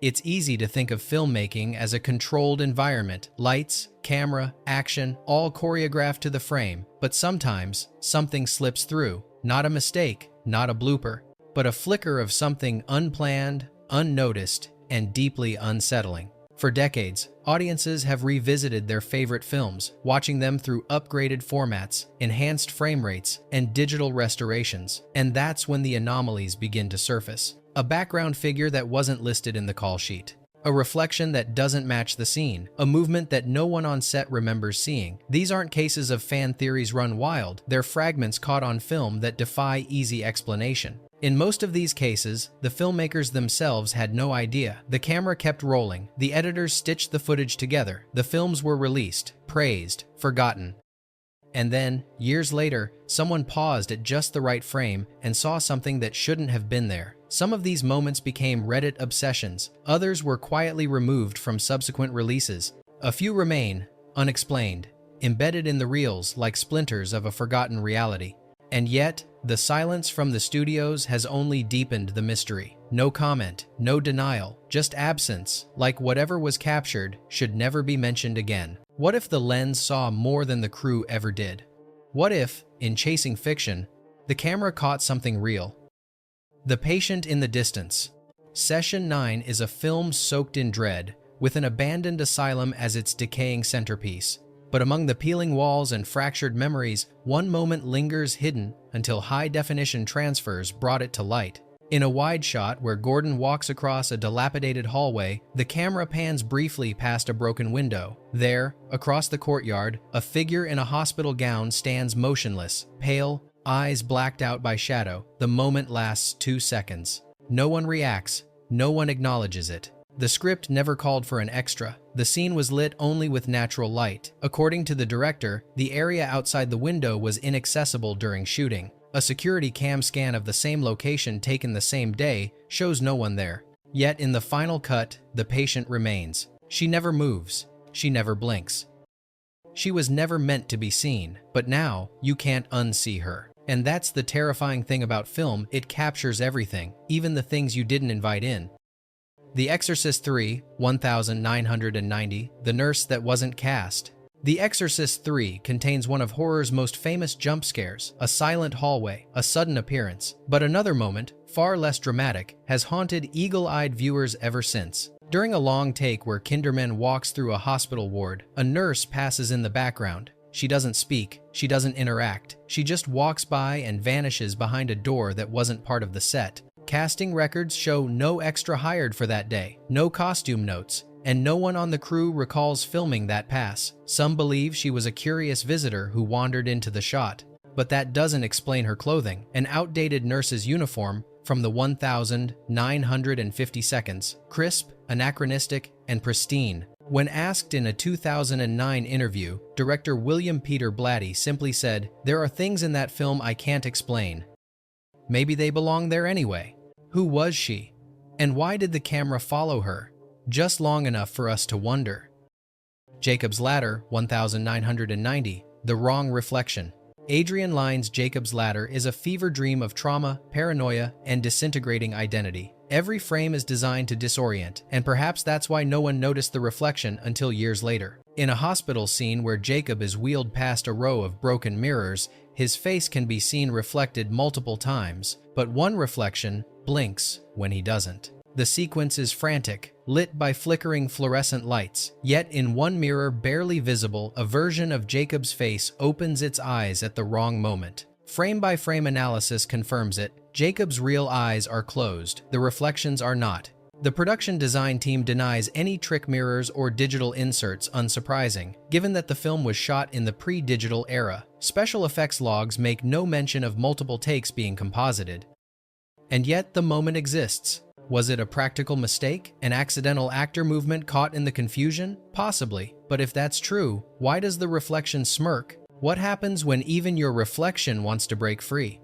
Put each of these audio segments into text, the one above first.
It's easy to think of filmmaking as a controlled environment, lights, camera, action, all choreographed to the frame, but sometimes something slips through, not a mistake, not a blooper, but a flicker of something unplanned, unnoticed, and deeply unsettling. For decades, audiences have revisited their favorite films, watching them through upgraded formats, enhanced frame rates, and digital restorations. And that's when the anomalies begin to surface. A background figure that wasn't listed in the call sheet. A reflection that doesn't match the scene. A movement that no one on set remembers seeing. These aren't cases of fan theories run wild. They're fragments caught on film that defy easy explanation. In most of these cases, the filmmakers themselves had no idea. The camera kept rolling. The editors stitched the footage together. The films were released, praised, forgotten. And then, years later, someone paused at just the right frame and saw something that shouldn't have been there. Some of these moments became Reddit obsessions. Others were quietly removed from subsequent releases. A few remain, unexplained, embedded in the reels like splinters of a forgotten reality. And yet, the silence from the studios has only deepened the mystery. No comment, no denial, just absence, like whatever was captured should never be mentioned again. What if the lens saw more than the crew ever did? What if, in chasing fiction, the camera caught something real? The Patient in the Distance. Session 9 is a film soaked in dread, with an abandoned asylum as its decaying centerpiece. But among the peeling walls and fractured memories, one moment lingers hidden until high-definition transfers brought it to light. In a wide shot where Gordon walks across a dilapidated hallway, the camera pans briefly past a broken window. There, across the courtyard, a figure in a hospital gown stands motionless, pale, eyes blacked out by shadow. The moment lasts 2 seconds. No one reacts, no one acknowledges it. The script never called for an extra. The scene was lit only with natural light. According to the director, the area outside the window was inaccessible during shooting. A security cam scan of the same location taken the same day shows no one there. Yet in the final cut, the patient remains. She never moves. She never blinks. She was never meant to be seen, but now you can't unsee her. And that's the terrifying thing about film, it captures everything, even the things you didn't invite in. The Exorcist 3, 1990, The Nurse That Wasn't Cast. The Exorcist 3 contains one of horror's most famous jump scares, a silent hallway, a sudden appearance. But another moment, far less dramatic, has haunted eagle-eyed viewers ever since. During a long take where Kinderman walks through a hospital ward, a nurse passes in the background. She doesn't speak, she doesn't interact, she just walks by and vanishes behind a door that wasn't part of the set. Casting records show no extra hired for that day, no costume notes, and no one on the crew recalls filming that pass. Some believe she was a curious visitor who wandered into the shot. But that doesn't explain her clothing, an outdated nurse's uniform from the 1950 seconds, crisp, anachronistic, and pristine. When asked in a 2009 interview, director William Peter Blatty simply said, "There are things in that film I can't explain. Maybe they belong there anyway." Who was she? And why did the camera follow her? Just long enough for us to wonder. Jacob's Ladder, 1990, The Wrong Reflection. Adrian Lyne's Jacob's Ladder is a fever dream of trauma, paranoia, and disintegrating identity. Every frame is designed to disorient, and perhaps that's why no one noticed the reflection until years later. In a hospital scene where Jacob is wheeled past a row of broken mirrors, his face can be seen reflected multiple times, but one reflection blinks when he doesn't. The sequence is frantic, lit by flickering fluorescent lights. Yet in one mirror barely visible, a version of Jacob's face opens its eyes at the wrong moment. Frame-by-frame analysis confirms it. Jacob's real eyes are closed. The reflections are not. The production design team denies any trick mirrors or digital inserts, unsurprising, given that the film was shot in the pre-digital era. Special effects logs make no mention of multiple takes being composited. And yet the moment exists. Was it a practical mistake? An accidental actor movement caught in the confusion? Possibly. But if that's true, why does the reflection smirk? What happens when even your reflection wants to break free?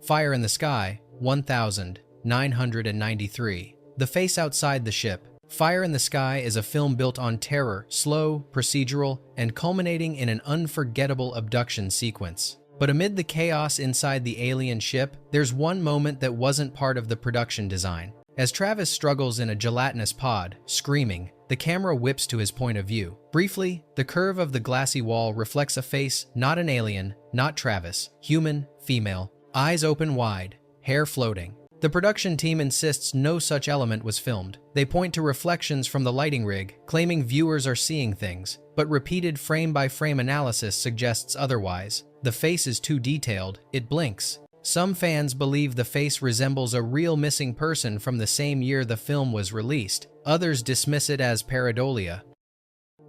Fire in the Sky, 1993. The Face Outside the Ship. Fire in the Sky is a film built on terror, slow, procedural, and culminating in an unforgettable abduction sequence. But amid the chaos inside the alien ship, there's one moment that wasn't part of the production design. As Travis struggles in a gelatinous pod, screaming, the camera whips to his point of view. Briefly, the curve of the glassy wall reflects a face, not an alien, not Travis, human, female, eyes open wide, hair floating. The production team insists no such element was filmed. They point to reflections from the lighting rig, claiming viewers are seeing things, but repeated frame-by-frame analysis suggests otherwise. The face is too detailed, it blinks. Some fans believe the face resembles a real missing person from the same year the film was released. Others dismiss it as pareidolia.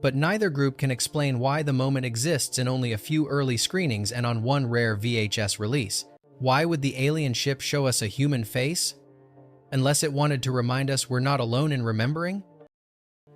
But neither group can explain why the moment exists in only a few early screenings and on one rare VHS release. Why would the alien ship show us a human face? Unless it wanted to remind us we're not alone in remembering?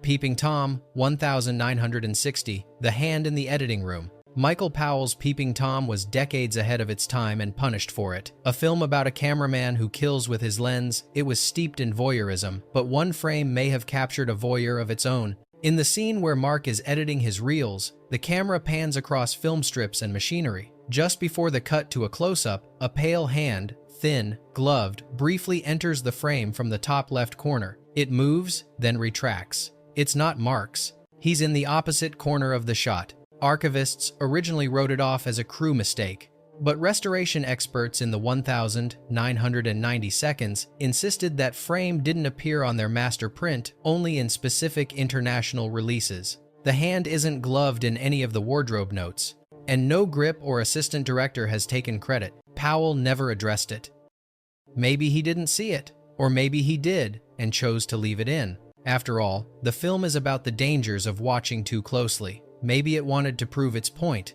Peeping Tom, 1960, The Hand in the Editing Room. Michael Powell's Peeping Tom was decades ahead of its time and punished for it. A film about a cameraman who kills with his lens, it was steeped in voyeurism, but one frame may have captured a voyeur of its own. In the scene where Mark is editing his reels, the camera pans across film strips and machinery. Just before the cut to a close-up, a pale hand, thin, gloved, briefly enters the frame from the top left corner. It moves, then retracts. It's not Mark's. He's in the opposite corner of the shot. Archivists originally wrote it off as a crew mistake, but restoration experts in the 1,990 seconds insisted that frame didn't appear on their master print, only in specific international releases. The hand isn't gloved in any of the wardrobe notes, and no grip or assistant director has taken credit. Powell never addressed it. Maybe he didn't see it, or maybe he did and chose to leave it in. After all, the film is about the dangers of watching too closely. Maybe it wanted to prove its point.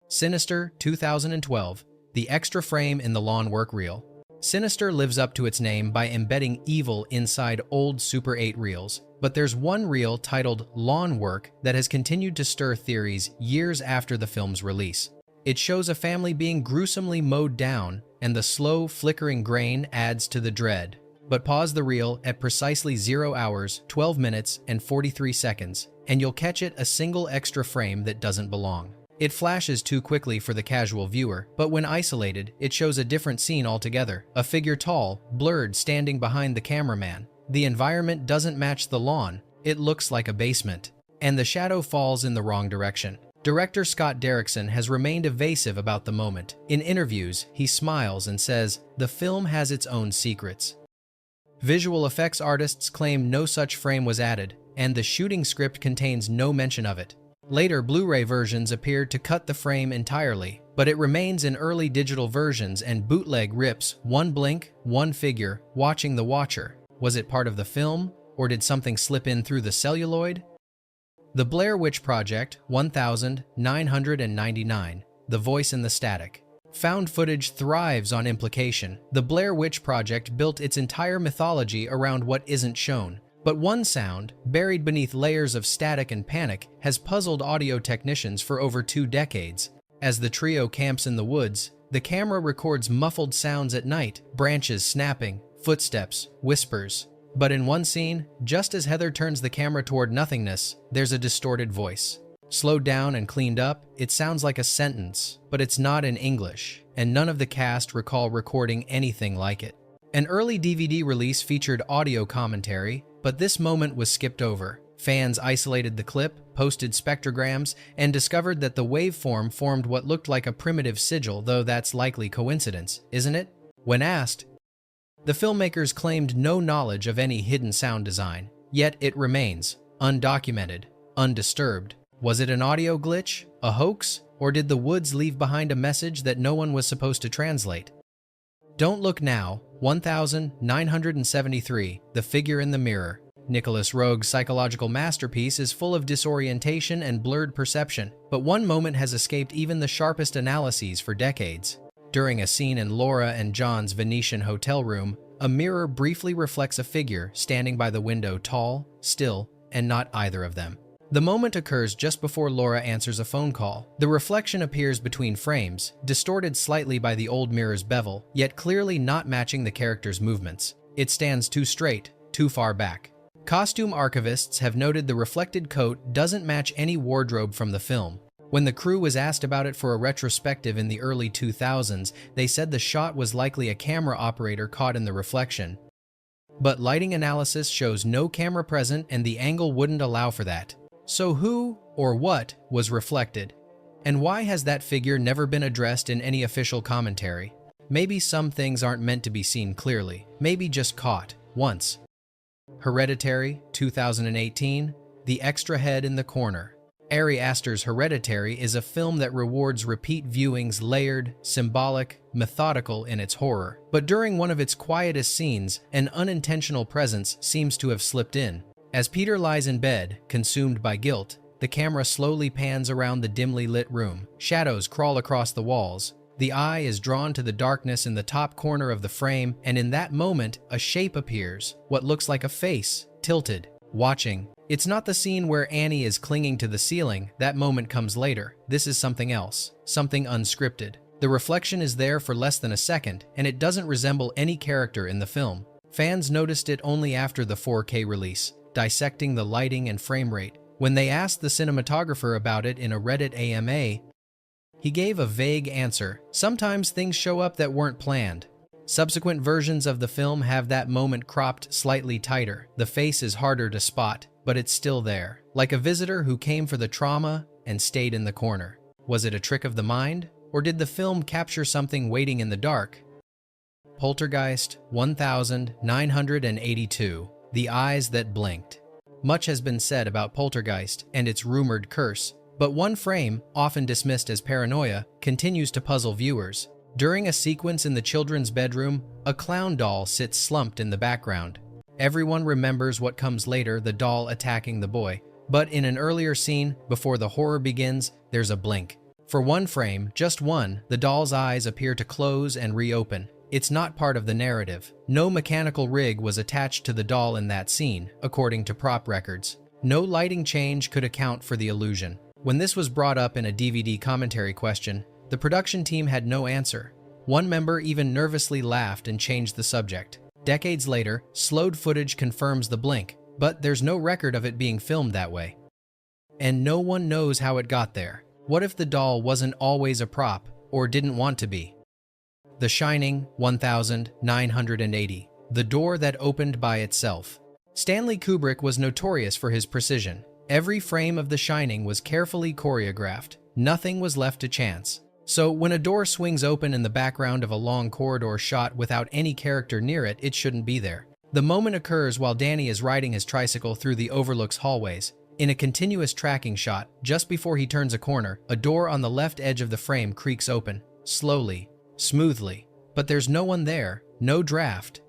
Sinister, 2012, the extra frame in the lawn work reel. Sinister lives up to its name by embedding evil inside old Super 8 reels. But there's one reel titled Lawn Work that has continued to stir theories years after the film's release. It shows a family being gruesomely mowed down, and the slow, flickering grain adds to the dread. But pause the reel at precisely 0 hours, 12 minutes, and 43 seconds, and you'll catch it a single extra frame that doesn't belong. It flashes too quickly for the casual viewer, but when isolated, it shows a different scene altogether. A figure tall, blurred, standing behind the cameraman. The environment doesn't match the lawn, it looks like a basement. And the shadow falls in the wrong direction. Director Scott Derrickson has remained evasive about the moment. In interviews, he smiles and says, "The film has its own secrets." Visual effects artists claim no such frame was added, and the shooting script contains no mention of it. Later Blu-ray versions appeared to cut the frame entirely, but it remains in early digital versions and bootleg rips one blink, one figure, watching the watcher. Was it part of the film, or did something slip in through the celluloid? The Blair Witch Project, 1999, The Voice in the Static. Found footage thrives on implication. The Blair Witch Project built its entire mythology around what isn't shown. But one sound, buried beneath layers of static and panic, has puzzled audio technicians for over 2 decades. As the trio camps in the woods, the camera records muffled sounds at night, branches snapping, footsteps, whispers. But in one scene, just as Heather turns the camera toward nothingness, there's a distorted voice. Slowed down and cleaned up, it sounds like a sentence, but it's not in English, and none of the cast recall recording anything like it. An early DVD release featured audio commentary, but this moment was skipped over. Fans isolated the clip, posted spectrograms, and discovered that the waveform formed what looked like a primitive sigil, though that's likely coincidence, isn't it? When asked, the filmmakers claimed no knowledge of any hidden sound design, yet it remains undocumented, undisturbed. Was it an audio glitch, a hoax, or did the woods leave behind a message that no one was supposed to translate? Don't Look Now, 1973, The Figure in the Mirror. Nicholas Roeg's psychological masterpiece is full of disorientation and blurred perception, but one moment has escaped even the sharpest analyses for decades. During a scene in Laura and John's Venetian hotel room, a mirror briefly reflects a figure standing by the window, tall, still, and not either of them. The moment occurs just before Laura answers a phone call. The reflection appears between frames, distorted slightly by the old mirror's bevel, yet clearly not matching the character's movements. It stands too straight, too far back. Costume archivists have noted the reflected coat doesn't match any wardrobe from the film. When the crew was asked about it for a retrospective in the early 2000s, they said the shot was likely a camera operator caught in the reflection. But lighting analysis shows no camera present and the angle wouldn't allow for that. So who or what was reflected? And why has that figure never been addressed in any official commentary? Maybe some things aren't meant to be seen clearly, maybe just caught once. Hereditary, 2018, The Extra Head in the Corner. Ari Aster's Hereditary is a film that rewards repeat viewings, layered, symbolic, methodical in its horror. But during one of its quietest scenes, an unintentional presence seems to have slipped in. As Peter lies in bed, consumed by guilt, the camera slowly pans around the dimly lit room. Shadows crawl across the walls. The eye is drawn to the darkness in the top corner of the frame, and in that moment, a shape appears, what looks like a face, tilted, watching. It's not the scene where Annie is clinging to the ceiling. That moment comes later. This is something else, something unscripted. The reflection is there for less than a second, and it doesn't resemble any character in the film. Fans noticed it only after the 4K release, dissecting the lighting and frame rate. When they asked the cinematographer about it in a Reddit AMA, he gave a vague answer. Sometimes things show up that weren't planned. Subsequent versions of the film have that moment cropped slightly tighter. The face is harder to spot, but it's still there, like a visitor who came for the trauma and stayed in the corner. Was it a trick of the mind, or did the film capture something waiting in the dark? Poltergeist, 1982, The Eyes That Blinked. Much has been said about Poltergeist and its rumored curse, but one frame, often dismissed as paranoia, continues to puzzle viewers. During a sequence in the children's bedroom, a clown doll sits slumped in the background. Everyone remembers what comes later, the doll attacking the boy. But in an earlier scene, before the horror begins, there's a blink. For one frame, just one, the doll's eyes appear to close and reopen. It's not part of the narrative. No mechanical rig was attached to the doll in that scene, according to prop records. No lighting change could account for the illusion. When this was brought up in a DVD commentary question, the production team had no answer. One member even nervously laughed and changed the subject. Decades later, slowed footage confirms the blink, but there's no record of it being filmed that way. And no one knows how it got there. What if the doll wasn't always a prop, or didn't want to be? The Shining, 1980, The Door That Opened by Itself. Stanley Kubrick was notorious for his precision. Every frame of The Shining was carefully choreographed. Nothing was left to chance. So when a door swings open in the background of a long corridor shot without any character near it, it shouldn't be there. The moment occurs while Danny is riding his tricycle through the overlook's hallways. In a continuous tracking shot, just before he turns a corner, a door on the left edge of the frame creaks open, slowly, smoothly. But there's no one there, no draft,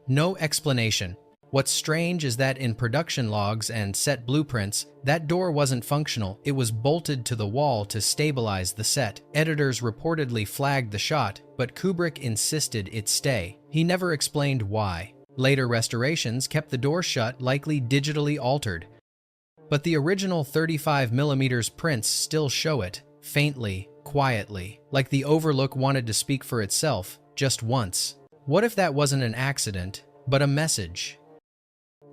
no explanation. What's strange is that in production logs and set blueprints, that door wasn't functional. It was bolted to the wall to stabilize the set. Editors reportedly flagged the shot, but Kubrick insisted it stay. He never explained why. Later restorations kept the door shut, likely digitally altered. But the original 35mm prints still show it, faintly, quietly, like the overlook wanted to speak for itself, just once. What if that wasn't an accident, but a message?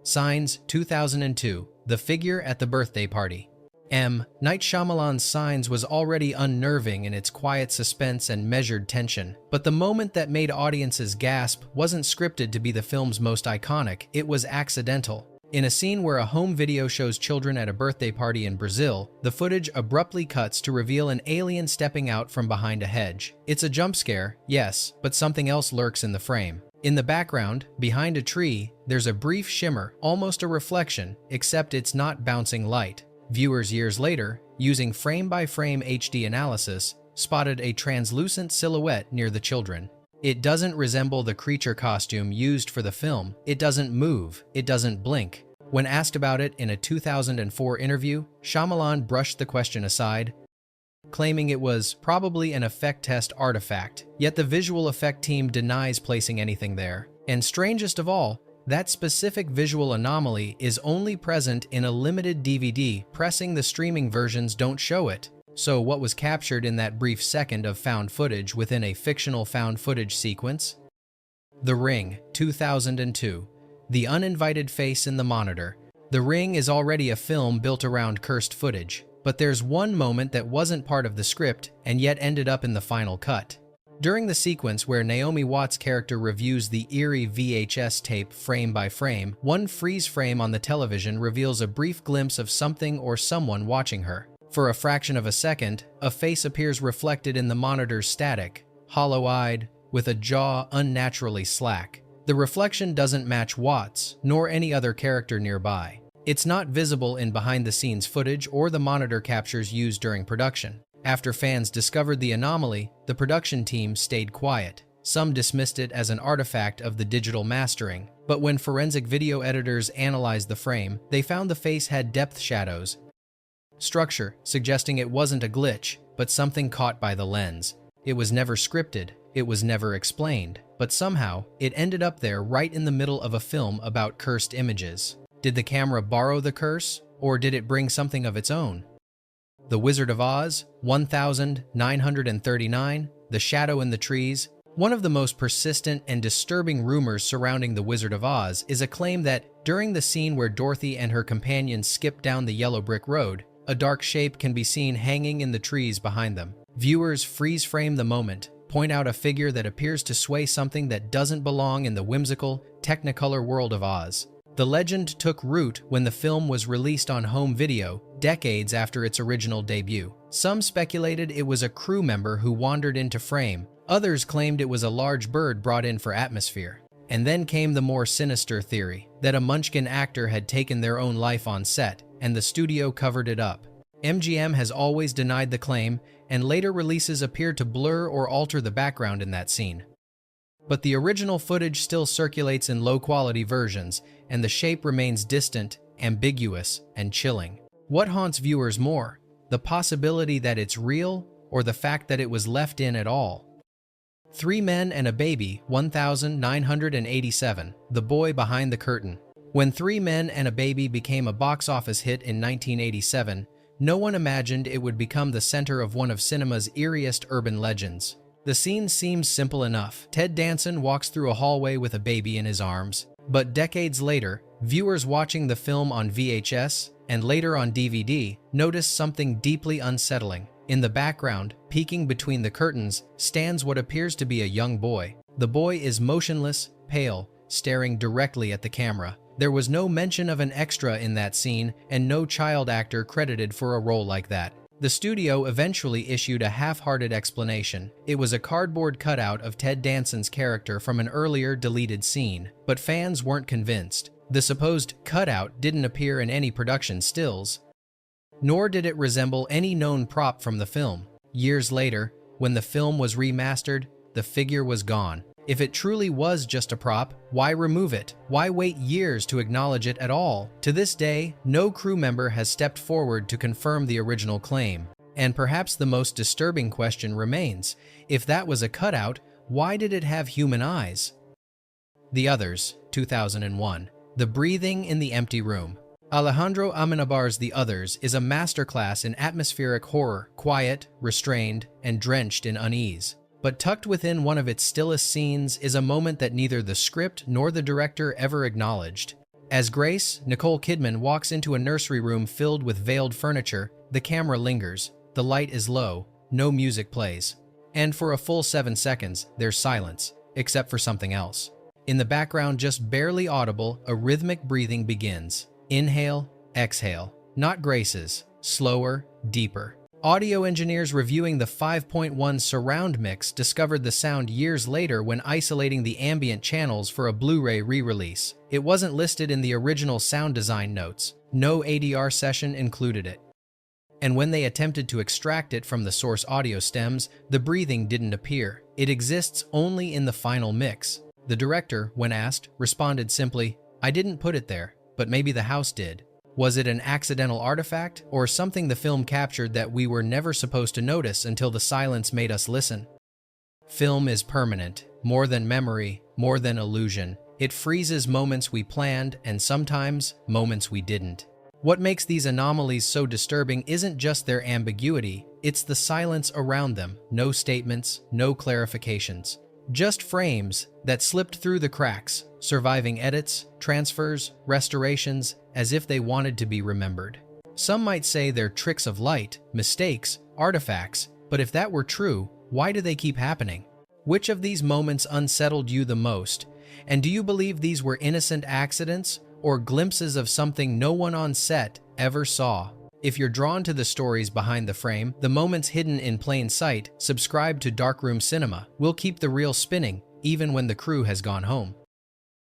Signs, 2002, The Figure at the Birthday Party. Night Shyamalan's Signs was already unnerving in its quiet suspense and measured tension, but the moment that made audiences gasp wasn't scripted to be the film's most iconic, it was accidental. In a scene where a home video shows children at a birthday party in Brazil, the footage abruptly cuts to reveal an alien stepping out from behind a hedge. It's a jump scare, yes, but something else lurks in the frame. In the background, behind a tree, there's a brief shimmer, almost a reflection, except it's not bouncing light. Viewers years later, using frame-by-frame HD analysis, spotted a translucent silhouette near the children. It doesn't resemble the creature costume used for the film. It doesn't move. It doesn't blink. When asked about it in a 2004 interview, Shyamalan brushed the question aside, claiming it was probably an effect test artifact. Yet the visual effect team denies placing anything there. And strangest of all, that specific visual anomaly is only present in a limited DVD. Pressing the streaming versions don't show it. So what was captured in that brief second of found footage within a fictional found footage sequence? The Ring, 2002. The Uninvited Face in the Monitor. The Ring is already a film built around cursed footage. But there's one moment that wasn't part of the script and yet ended up in the final cut. During the sequence where Naomi Watts' character reviews the eerie VHS tape frame by frame, one freeze frame on the television reveals a brief glimpse of something or someone watching her. For a fraction of a second, a face appears reflected in the monitor's static, hollow-eyed, with a jaw unnaturally slack. The reflection doesn't match Watts, nor any other character nearby. It's not visible in behind-the-scenes footage or the monitor captures used during production. After fans discovered the anomaly, the production team stayed quiet. Some dismissed it as an artifact of the digital mastering, but when forensic video editors analyzed the frame, they found the face had depth shadows, structure, suggesting it wasn't a glitch, but something caught by the lens. It was never scripted, it was never explained, but somehow, it ended up there right in the middle of a film about cursed images. Did the camera borrow the curse, or did it bring something of its own? The Wizard of Oz, 1939, The Shadow in the Trees. One of the most persistent and disturbing rumors surrounding The Wizard of Oz is a claim that, during the scene where Dorothy and her companions skip down the yellow brick road, a dark shape can be seen hanging in the trees behind them. Viewers freeze frame the moment, point out a figure that appears to sway something that doesn't belong in the whimsical, technicolor world of Oz. The legend took root when the film was released on home video, decades after its original debut. Some speculated it was a crew member who wandered into frame. Others claimed it was a large bird brought in for atmosphere. And then came the more sinister theory, that a Munchkin actor had taken their own life on set, and the studio covered it up. MGM has always denied the claim, and later releases appear to blur or alter the background in that scene. But the original footage still circulates in low-quality versions, and the shape remains distant, ambiguous, and chilling. What haunts viewers more? The possibility that it's real, or the fact that it was left in at all? Three Men and a Baby, 1987, The Boy Behind the Curtain. When Three Men and a Baby became a box office hit in 1987, no one imagined it would become the center of one of cinema's eeriest urban legends. The scene seems simple enough. Ted Danson walks through a hallway with a baby in his arms. But decades later, viewers watching the film on VHS and later on DVD notice something deeply unsettling. In the background, peeking between the curtains, stands what appears to be a young boy. The boy is motionless, pale, staring directly at the camera. There was no mention of an extra in that scene and no child actor credited for a role like that. The studio eventually issued a half-hearted explanation. It was a cardboard cutout of Ted Danson's character from an earlier deleted scene, but fans weren't convinced. The supposed cutout didn't appear in any production stills, nor did it resemble any known prop from the film. Years later, when the film was remastered, the figure was gone. If it truly was just a prop, why remove it? Why wait years to acknowledge it at all? To this day, no crew member has stepped forward to confirm the original claim. And perhaps the most disturbing question remains, if that was a cutout, why did it have human eyes? The Others, 2001. The Breathing in the Empty Room. Alejandro Amenabar's The Others is a masterclass in atmospheric horror, quiet, restrained, and drenched in unease. But tucked within one of its stillest scenes is a moment that neither the script nor the director ever acknowledged. As Grace, Nicole Kidman, walks into a nursery room filled with veiled furniture, the camera lingers, the light is low, no music plays. And for a full 7 seconds, there's silence, except for something else. In the background, just barely audible, a rhythmic breathing begins. Inhale, exhale. Not Grace's, slower, deeper. Audio engineers reviewing the 5.1 surround mix discovered the sound years later when isolating the ambient channels for a Blu-ray re-release. It wasn't listed in the original sound design notes. No ADR session included it. And when they attempted to extract it from the source audio stems, the breathing didn't appear. It exists only in the final mix. The director, when asked, responded simply, "I didn't put it there, but maybe the house did." Was it an accidental artifact, or something the film captured that we were never supposed to notice until the silence made us listen? Film is permanent, more than memory, more than illusion. It freezes moments we planned and sometimes moments we didn't. What makes these anomalies so disturbing isn't just their ambiguity, it's the silence around them. No statements, no clarifications. Just frames that slipped through the cracks, surviving edits, transfers, restorations, as if they wanted to be remembered. Some might say they're tricks of light, mistakes, artifacts, but if that were true, why do they keep happening? Which of these moments unsettled you the most? And do you believe these were innocent accidents or glimpses of something no one on set ever saw? If you're drawn to the stories behind the frame, the moments hidden in plain sight, subscribe to Darkroom Cinema. We'll keep the reel spinning, even when the crew has gone home.